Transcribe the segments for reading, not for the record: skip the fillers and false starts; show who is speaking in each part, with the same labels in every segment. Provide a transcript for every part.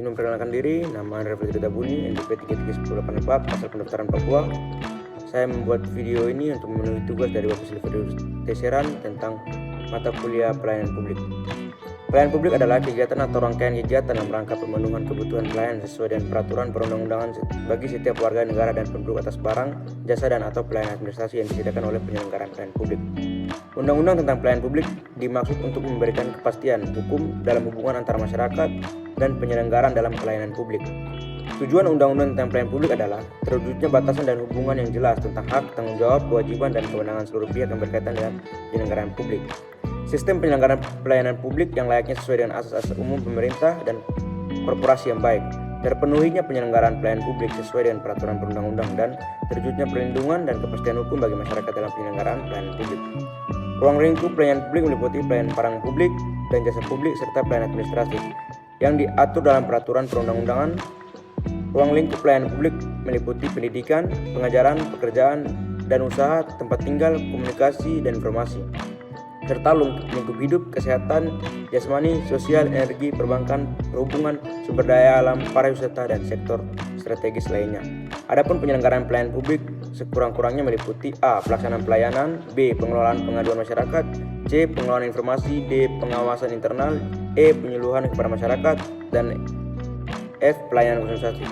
Speaker 1: Sebelum memperkenalkan diri, nama Refli Tabuni, NDP 33184, asal pendaftaran Papua. Saya membuat video ini untuk memenuhi tugas dari Bapak Silverius Teseran tentang mata kuliah pelayanan publik. Pelayanan publik adalah kegiatan atau rangkaian kegiatan dalam rangka pemenuhan kebutuhan pelayanan sesuai dengan peraturan perundang-undangan bagi setiap warga negara dan penduduk atas barang, jasa dan atau pelayanan administrasi yang disediakan oleh penyelenggaraan pelayanan publik. Undang-undang tentang pelayanan publik dimaksud untuk memberikan kepastian hukum dalam hubungan antara masyarakat dan penyelenggaraan dalam pelayanan publik. Tujuan undang-undang tentang pelayanan publik adalah terwujudnya batasan dan hubungan yang jelas tentang hak, tanggung jawab, kewajiban, dan kewenangan seluruh pihak yang berkaitan dengan penyelenggaraan publik. Sistem penyelenggaraan pelayanan publik yang layaknya sesuai dengan asas-asas umum pemerintah dan korporasi yang baik. Terpenuhinya penyelenggaraan pelayanan publik sesuai dengan peraturan perundang-undang dan terwujudnya perlindungan dan kepastian hukum bagi masyarakat dalam penyelenggaraan pelayanan publik. Ruang lingkup pelayanan publik meliputi pelayanan barang publik dan jasa publik serta pelayanan administrasi yang diatur dalam peraturan perundang-undangan. Ruang lingkup pelayanan publik meliputi pendidikan, pengajaran, pekerjaan, dan usaha, tempat tinggal, komunikasi, dan informasi, serta lingkup hidup, kesehatan, jasmani, sosial, energi, perbankan, perhubungan, sumber daya alam, pariwisata, dan sektor strategis lainnya. Adapun penyelenggaraan pelayanan publik sekurang-kurangnya meliputi A. Pelaksanaan pelayanan, B. Pengelolaan pengaduan masyarakat, C. Pengelolaan informasi, D. Pengawasan internal, E. Penyuluhan kepada masyarakat, dan F. Pelayanan konsultasi.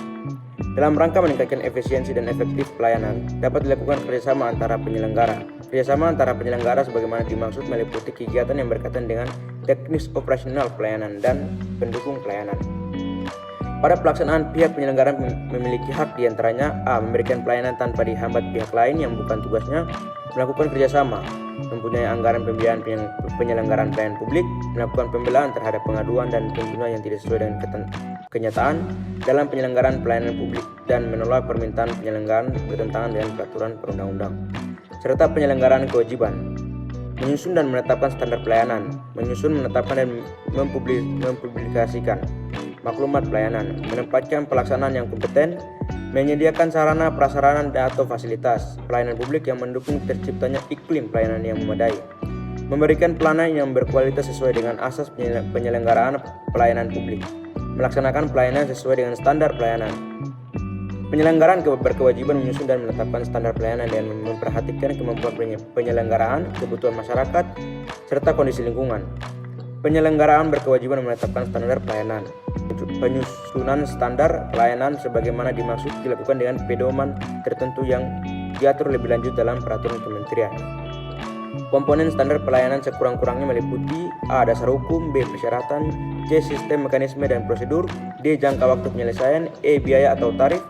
Speaker 1: Dalam rangka meningkatkan efisiensi dan efektif pelayanan, dapat dilakukan kerjasama antara penyelenggara. Kerjasama antara penyelenggara sebagaimana dimaksud meliputi kegiatan yang berkaitan dengan teknis operasional pelayanan dan pendukung pelayanan. Pada pelaksanaan, pihak penyelenggara memiliki hak diantaranya A. Memberikan pelayanan tanpa dihambat pihak lain yang bukan tugasnya, melakukan kerjasama, mempunyai anggaran pembiayaan penyelenggaraan pelayanan publik, melakukan pembelaan terhadap pengaduan dan tuntutan yang tidak sesuai dengan kenyataan dalam penyelenggaraan pelayanan publik, dan menolak permintaan penyelenggaraan bertentangan dengan peraturan perundang-undang. Serta penyelenggaraan kewajiban, menyusun dan menetapkan standar pelayanan, menyusun, menetapkan, dan mempublikasikan maklumat pelayanan, menempatkan pelaksanaan yang kompeten, menyediakan sarana, prasarana, atau fasilitas pelayanan publik yang mendukung terciptanya iklim pelayanan yang memadai, memberikan pelayanan yang berkualitas sesuai dengan asas penyelenggaraan pelayanan publik, melaksanakan pelayanan sesuai dengan standar pelayanan. Penyelenggaraan berkewajiban menyusun dan menetapkan standar pelayanan dan memperhatikan kemampuan penyelenggaraan, kebutuhan masyarakat, serta kondisi lingkungan. Penyelenggaraan berkewajiban menetapkan standar pelayanan. Penyusunan standar pelayanan sebagaimana dimaksud dilakukan dengan pedoman tertentu yang diatur lebih lanjut dalam peraturan kementerian. Komponen standar pelayanan sekurang-kurangnya meliputi A. Dasar hukum, B. Persyaratan, C. Sistem, mekanisme, dan prosedur, D. Jangka waktu penyelesaian, E. Biaya atau tarif,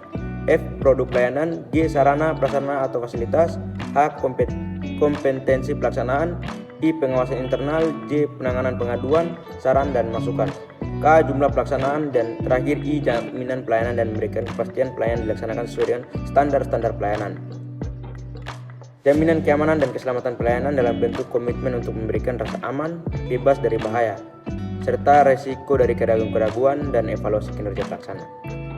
Speaker 1: F. Produk pelayanan, G. Sarana, prasarana atau fasilitas, H. Kompetensi pelaksanaan, I. Pengawasan internal, J. Penanganan pengaduan, saran, dan masukan, K. Jumlah pelaksanaan, dan terakhir I. Jaminan pelayanan dan memberikan kepastian pelayanan dilaksanakan sesuai dengan standar-standar pelayanan. Jaminan keamanan dan keselamatan pelayanan dalam bentuk komitmen untuk memberikan rasa aman, bebas dari bahaya, serta resiko dari keraguan-keraguan dan evaluasi kinerja pelaksana.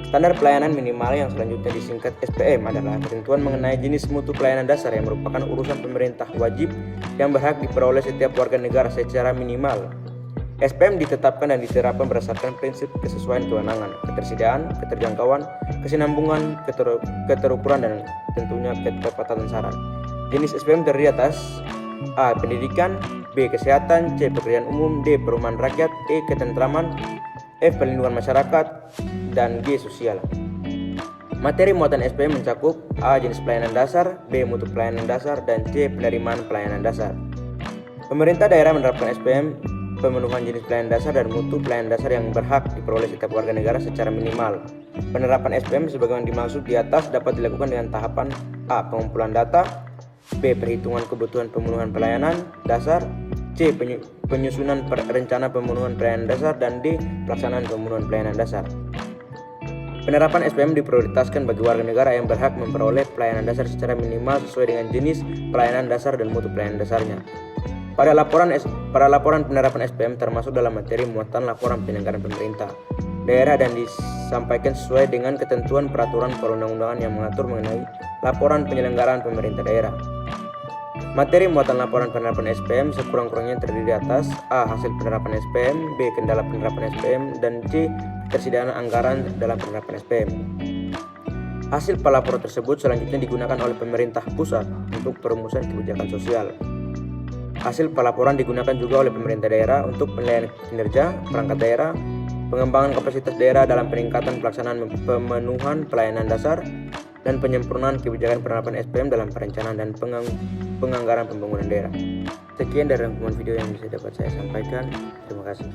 Speaker 1: Standar pelayanan minimal yang selanjutnya disingkat SPM adalah ketentuan mengenai jenis mutu pelayanan dasar yang merupakan urusan pemerintah wajib yang berhak diperoleh setiap warga negara secara minimal. SPM ditetapkan dan diterapkan berdasarkan prinsip kesesuaian kewenangan, ketersediaan, keterjangkauan, kesinambungan, keterukuran, dan tentunya ketepatan sasaran. Jenis SPM terdiri atas A. Pendidikan, B. Kesehatan, C. Pekerjaan umum, D. Perumahan rakyat, E. Ketentraman, F. Perlindungan masyarakat, dan G. Sosial. Materi muatan SPM mencakup A. Jenis pelayanan dasar, B. Mutu pelayanan dasar, dan C. Penerimaan pelayanan dasar. Pemerintah daerah menerapkan SPM pemenuhan jenis pelayanan dasar dan mutu pelayanan dasar yang berhak diperoleh setiap warga negara secara minimal. Penerapan SPM sebagaimana dimaksud di atas dapat dilakukan dengan tahapan A. Pengumpulan data, B. Perhitungan kebutuhan pemenuhan pelayanan dasar, C. Penyusunan rencana pemenuhan pelayanan dasar, dan D. Pelaksanaan pemenuhan pelayanan dasar. Penerapan SPM diprioritaskan bagi warga negara yang berhak memperoleh pelayanan dasar secara minimal sesuai dengan jenis pelayanan dasar dan mutu pelayanan dasarnya. Pada laporan penerapan SPM termasuk dalam materi muatan laporan penyelenggaraan pemerintah daerah dan disampaikan sesuai dengan ketentuan peraturan perundang-undangan yang mengatur mengenai laporan penyelenggaraan pemerintah daerah. Materi muatan laporan penerapan SPM sekurang-kurangnya terdiri atas A. Hasil penerapan SPM, B. Kendala penerapan SPM, dan C. Ketersediaan anggaran dalam penerapan SPM. Hasil pelaporan tersebut selanjutnya digunakan oleh pemerintah pusat untuk perumusan kebijakan sosial. Hasil pelaporan digunakan juga oleh pemerintah daerah untuk penilaian kinerja perangkat daerah, pengembangan kapasitas daerah dalam peningkatan pelaksanaan pemenuhan pelayanan dasar, dan penyempurnaan kebijakan penerapan SPM dalam perencanaan dan penganggaran pembangunan daerah. Sekian dari rangkuman video yang bisa dapat saya sampaikan. Terima kasih.